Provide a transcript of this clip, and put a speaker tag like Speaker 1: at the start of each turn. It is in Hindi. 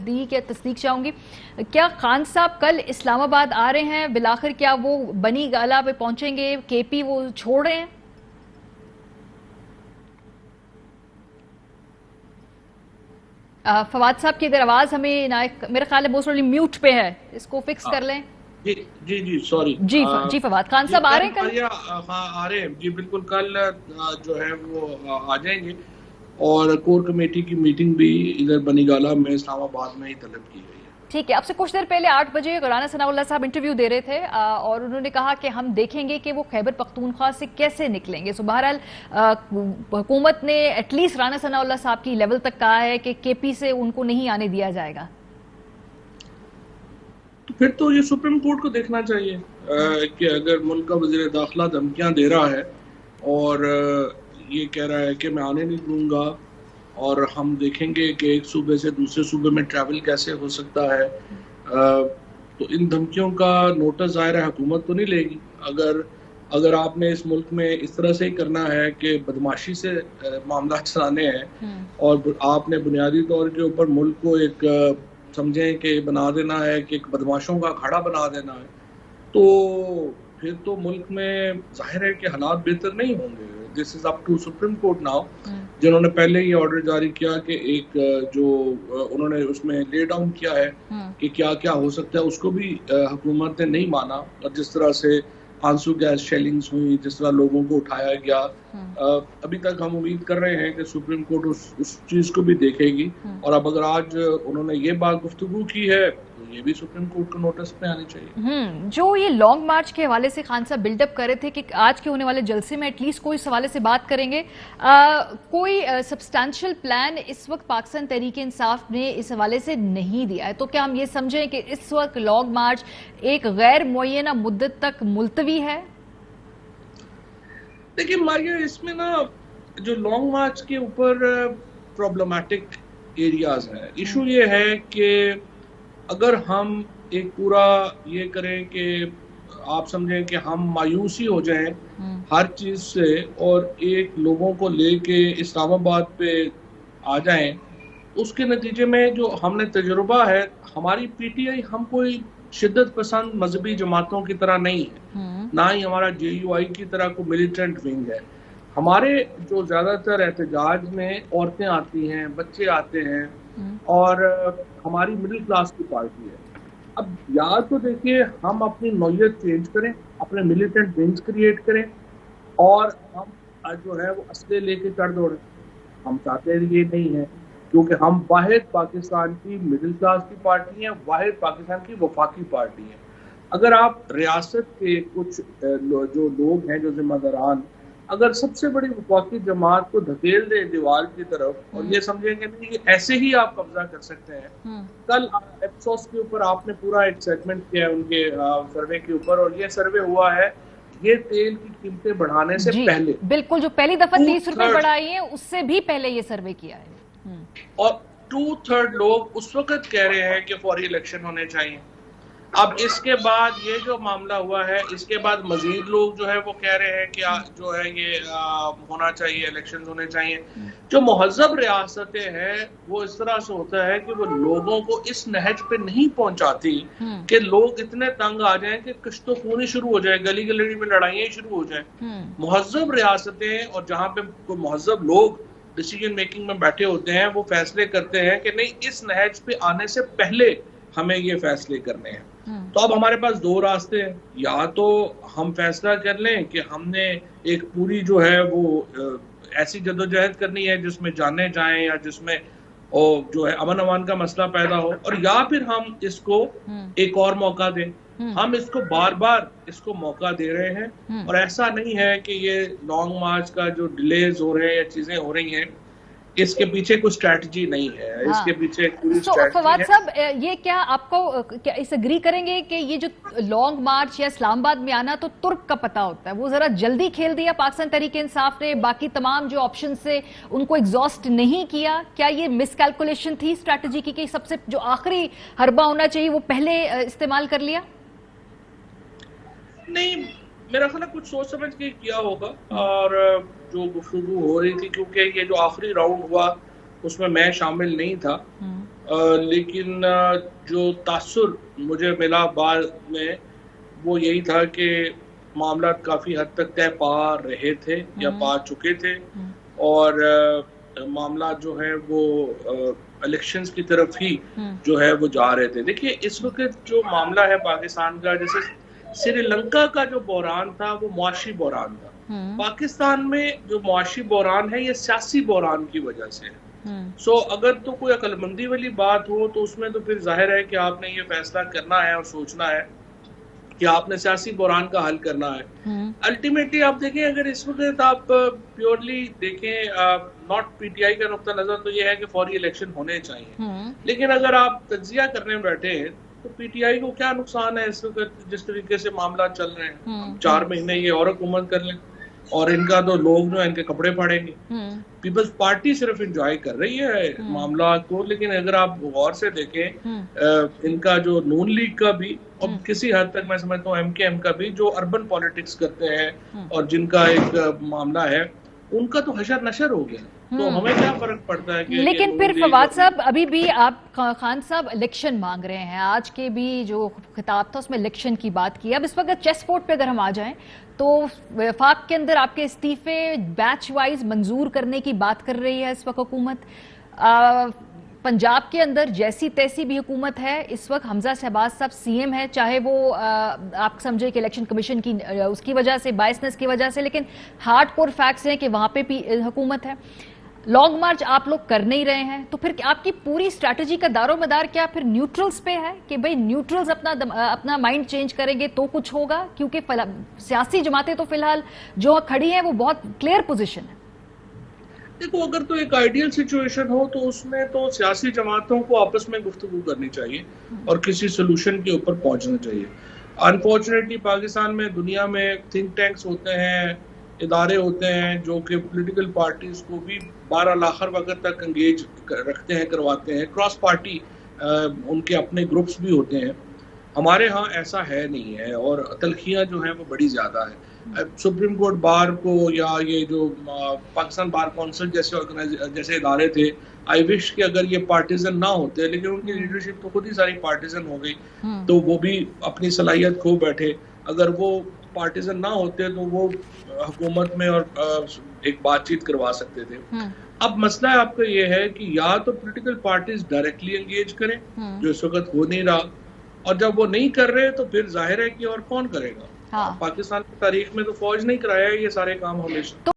Speaker 1: दी क्या तस्दीक चाहूंगी, क्या खान साहब कल इस्लामाबाद आ रहे हैं बिलाखिर? क्या वो बनी गाला पे पहुंचेंगे? केपी वो छोड़ रहे हैं? फवाद साहब की अगर आवाज हमें ना, मेरा ख्याल है मोस्ट म्यूट पे है, इसको फिक्स कर लें।
Speaker 2: जी जी जी, सॉरी।
Speaker 1: जी फवाद खान
Speaker 2: जी
Speaker 1: साहब आ रहे
Speaker 2: कल
Speaker 1: हैं कल?
Speaker 2: मारिया, हाँ आ रहे हैं जी, बिल्कुल कल जो है वो आ जाएंगे। और कोर कमेटी की मीटिंग भी इधर बनीगाला में इस्लामाबाद में ही तलब की गई है।
Speaker 1: ठीक है, आपसे कुछ देर पहले 8 बजे राना सनाउल्लाह साहब इंटरव्यू दे रहे थे और उन्होंने कहा कि हम देखेंगे कि वो खैबर पख्तूनख्वा से कैसे निकलेंगे। सो बहरहाल हुकूमत ने एटलीस्ट राना सनाउल्लाह साहब की लेवल तक कहा है कि केपी से उनको नहीं आने दिया जाएगा।
Speaker 2: तो फिर तो ये सुप्रीम कोर्ट को देखना चाहिए कि अगर मुल्क का वजीर दाखिला धमकियां दे रहा है और ये कह रहा है कि मैं आने नहीं दूंगा, और हम देखेंगे कि एक सूबे से दूसरे सूबे में ट्रैवल कैसे हो सकता है, तो इन धमकियों का नोटिस ज़ाहिर है हुकूमत तो नहीं लेगी। अगर अगर आपने इस मुल्क में इस तरह से ही करना है कि बदमाशी से मामला चलाने हैं और आपने बुनियादी तौर के ऊपर मुल्क को एक समझें कि बना देना है कि एक बदमाशों का अखाड़ा बना देना है, तो फिर तो मुल्क में जाहिर है कि हालात बेहतर नहीं होंगे। This is up to Supreme Court now, जिन्होंने पहले ही ऑर्डर जारी किया कि एक जो उन्होंने उसमें ले डाउन किया है कि क्या क्या हो सकता है, उसको भी हुकूमत ने नहीं माना। और जिस तरह से आंसू गैस शेलिंग्स हुई, जिस तरह लोगों को उठाया गया, अभी तक हम उम्मीद कर रहे हैं कि सुप्रीम कोर्ट उस चीज़ को भी देखेगी। और अब अगर आज उन्होंने ये बात गुफ्तगू की है तो ये भी सुप्रीम कोर्ट को नोटिस में आनी चाहिए।
Speaker 1: जो ये लॉन्ग मार्च के हवाले से खान साहब बिल्डअप कर रहे थे कि आज के होने वाले जलसे में एटलीस्ट कोई इस हवाले से बात करेंगे, कोई सब्सटैंशियल प्लान इस वक्त पाकिस्तान तहरीक इंसाफ ने इस हवाले से नहीं दिया है। तो क्या हम ये समझें कि इस वक्त लॉन्ग मार्च एक गैर मुअय्यना मुद्दत तक मुलतवी है?
Speaker 2: देखिए मारिया, इसमें ना जो लॉन्ग मार्च के ऊपर प्रॉब्लमेटिक एरियाज हैं, इशू ये है कि अगर हम एक पूरा ये करें कि आप समझें कि हम मायूसी हो जाएं हर चीज से और एक लोगों को लेके इस्लामाबाद पे आ जाएं, उसके नतीजे में जो हमने तजुर्बा है, हमारी पीटीआई हम कोई शिद्दत पसंद मजहबी जमातों की तरह नहीं है, ना ही हमारा जेयूआई की तरह कोई मिलिटेंट विंग है। हमारे जो ज्यादातर एहतजाज में औरतें आती हैं, बच्चे आते हैं और हमारी मिडिल क्लास की पार्टी है। अब या तो देखिए हम अपनी नौयत चेंज करें, अपने मिलिटेंट विंग्स क्रिएट करें और हम जो है वो असले लेके चढ़ दौड़े। हम चाहते हैं ये नहीं है, क्योंकि हम वाहिद पाकिस्तान की मिडिल क्लास की पार्टी है, वाहिद पाकिस्तान की वफाकी पार्टी है। अगर आप रियासत के कुछ जो लोग हैं, जो जिम्मेदारान, अगर सबसे बड़ी वफाकी जमात को धकेल दे दीवार की तरफ और ये समझेंगे नहीं कि ऐसे ही आप कब्जा कर सकते हैं। कल एप्सोस के ऊपर आपने पूरा एक सेगमेंट किया है उनके सर्वे के ऊपर, और ये सर्वे हुआ है ये तेल की कीमतें बढ़ाने से पहले,
Speaker 1: बिल्कुल, जो पहली दफा 30 रुपए बढ़ाई है उससे भी पहले ये सर्वे किया है।
Speaker 2: और 2/3 लोग उस वक्त कह रहे हैं कि फौरी इलेक्शन होने चाहिए। अब इसके बाद ये जो मामला हुआ है, इसके बाद मजीद लोग जो है वो कह रहे हैं कि जो है ये होना चाहिए, इलेक्शन होने चाहिए। जो महज़ब रियासतें हैं वो इस तरह से होता है कि वो लोगों को इस नहज पे नहीं पहुंचाती कि लोग इतने तंग आ जाएं कि कश्तो खूनी शुरू हो जाए, गली गली में लड़ाइयां शुरू हो जाएं। महज़ब रियासतें और जहां पे कोई महज़ब लोग डिसीजन मेकिंग में बैठे होते हैं, वो फैसले करते हैं कि नहीं, इस नहज पे आने से पहले हमें ये फैसले करने हैं। तो अब हमारे पास दो रास्ते हैं, या तो हम फैसला कर लें कि हमने एक पूरी जो है वो ऐसी जद्दोजहद करनी है जिसमें जाने जाएं या जिसमें जो है अमन अमान का मसला पैदा हो, और या फिर हम इसको एक और मौका दें। हम इसको बार बार इसको मौका दे रहे हैं, और ऐसा नहीं है कि ये लॉन्ग मार्च का जो डिलेज हो रहे हैं या चीजें हो रही हैं, इसके पीछे कोई स्ट्रैटेजी नहीं है। इसके पीछे एक पूरी स्ट्रैटेजी
Speaker 1: फवाद
Speaker 2: है।
Speaker 1: साहब, ये क्या आपको क्या इस एग्री करेंगे कि ये जो लॉन्ग मार्च या इस्लामाबाद में आना तो तुर्क का पता होता है, वो जरा जल्दी खेल दिया पाकिस्तान तहरीक इंसाफ ने, बाकी तमाम जो ऑप्शन से उनको एग्जॉस्ट नहीं किया? क्या ये मिसकैलकुलेशन थी स्ट्रैटेजी की कि सबसे जो आखिरी हरबा होना चाहिए वो पहले इस्तेमाल कर लिया?
Speaker 2: नहीं, मेरा ख्याल कुछ सोच समझ के किया होगा। और जो गुफ्तगू हो रही थी, क्योंकि ये जो आखिरी राउंड हुआ उसमें मैं शामिल नहीं था, लेकिन जो तासुर मुझे मिला बाद में वो यही था कि मामला काफ़ी हद तक तय पा रहे थे या पा चुके थे और मामला जो है वो इलेक्शंस की तरफ ही जो है वो जा रहे थे। देखिए इस वक्त जो मामला है पाकिस्तान का, जैसे श्रीलंका का जो बहरान था वो मुआशी बहरान था, पाकिस्तान में जो मुआशी बहरान है ये सियासी बहरान की वजह से है। सो अगर तो कोई अक्लमंदी वाली बात हो तो उसमें तो फिर जाहिर है कि आपने ये फैसला करना है और सोचना है कि आपने सियासी बहरान का हल करना है। अल्टीमेटली आप देखें, अगर इस वक्त आप प्योरली देखें, नॉट पीटीआई का नुक्ता नजर तो ये है कि फौरी इलेक्शन होने चाहिए, लेकिन अगर आप तज्जिया करने बैठे तो पीटीआई को क्या नुकसान है इस वक्त जिस तरीके से मामला चल रहे हैं। 4 महीने ये और हुकूमत कर लें और इनका तो लोग जो है इनके कपड़े फाड़ेंगे। पीपल्स पार्टी सिर्फ एंजॉय कर रही है मामला को, लेकिन अगर आप गौर से देखें इनका जो नून लीग का भी और किसी हद तक मैं समझता हूँ एमकेएम का भी, जो अर्बन पॉलिटिक्स करते हैं और जिनका एक मामला है, उनका तो हशर नशर हो गया। तो हमें क्या फर्क पड़ता है कि
Speaker 1: लेकिन फिर फवाद साहब अभी भी आप खान साहब इलेक्शन मांग रहे हैं, आज के भी जो खिताब था उसमें इलेक्शन की बात की। अब इस वक्त चेस बोर्ड पे अगर हम आ जाएं तो वफाक के अंदर आपके इस्तीफे बैच वाइज मंजूर करने की बात कर रही है इस वक्त हुकूमत। पंजाब के अंदर जैसी तैसी भी हुकूमत है इस वक्त, हमजा शहबाज साहब सीएम है, चाहे वो आप समझे कि इलेक्शन कमीशन की उसकी वजह से, बायसनेस की वजह से, लेकिन हार्ड कोर फैक्ट्स हैं कि वहां पे भी हुकूमत है। लॉन्ग मार्च आप लोग कर नहीं रहे हैं, तो फिर आपकी पूरी स्ट्रैटेजी का दारोमदार क्या फिर न्यूट्रल्स पे है कि भाई न्यूट्रल्स अपना माइंड चेंज करेंगे तो कुछ होगा? क्योंकि सियासी जमातें तो फिलहाल जो खड़ी हैं वो बहुत क्लियर पोजीशन है।
Speaker 2: देखो, अगर तो एक आइडियल सिचुएशन हो तो उसमें तो सियासी जमातों को आपस में गुफ्तगू करनी चाहिए और किसी सोल्यूशन के ऊपर पहुंचना चाहिए। अनफॉर्चुनेटली पाकिस्तान में, दुनिया में थिंक टैंक्स होते हैं, इदारे होते हैं जो कि पॉलिटिकल पार्टीज को भी बहरहाल आखिर वक्त तक एंगेज रखते हैं, करवाते हैं। क्रॉस पार्टी उनके अपने ग्रुप्स भी होते हैं। हमारे यहाँ ऐसा है नहीं है और तलखियाँ जो हैं वो बड़ी ज़्यादा है। सुप्रीम कोर्ट बार को या ये जो पाकिस्तान बार काउंसिल जैसे इदारे थे, आई विश कि अगर ये पार्टीजन ना होते, लेकिन उनकी लीडरशिप तो खुद ही सारी पार्टीजन हो गई, तो वो भी अपनी सलाहियत खो बैठे। अगर वो पार्टीजन ना होते तो वो हुकूमत में और एक बातचीत करवा सकते थे। अब मसला है आपका ये है कि या तो पॉलिटिकल पार्टीज डायरेक्टली एंगेज करें, जो इस वक्त हो नहीं रहा, और जब वो नहीं कर रहे तो फिर जाहिर है कि और कौन करेगा। पाकिस्तान की तारीख में तो फौज नहीं कराया है ये सारे काम हमेशा।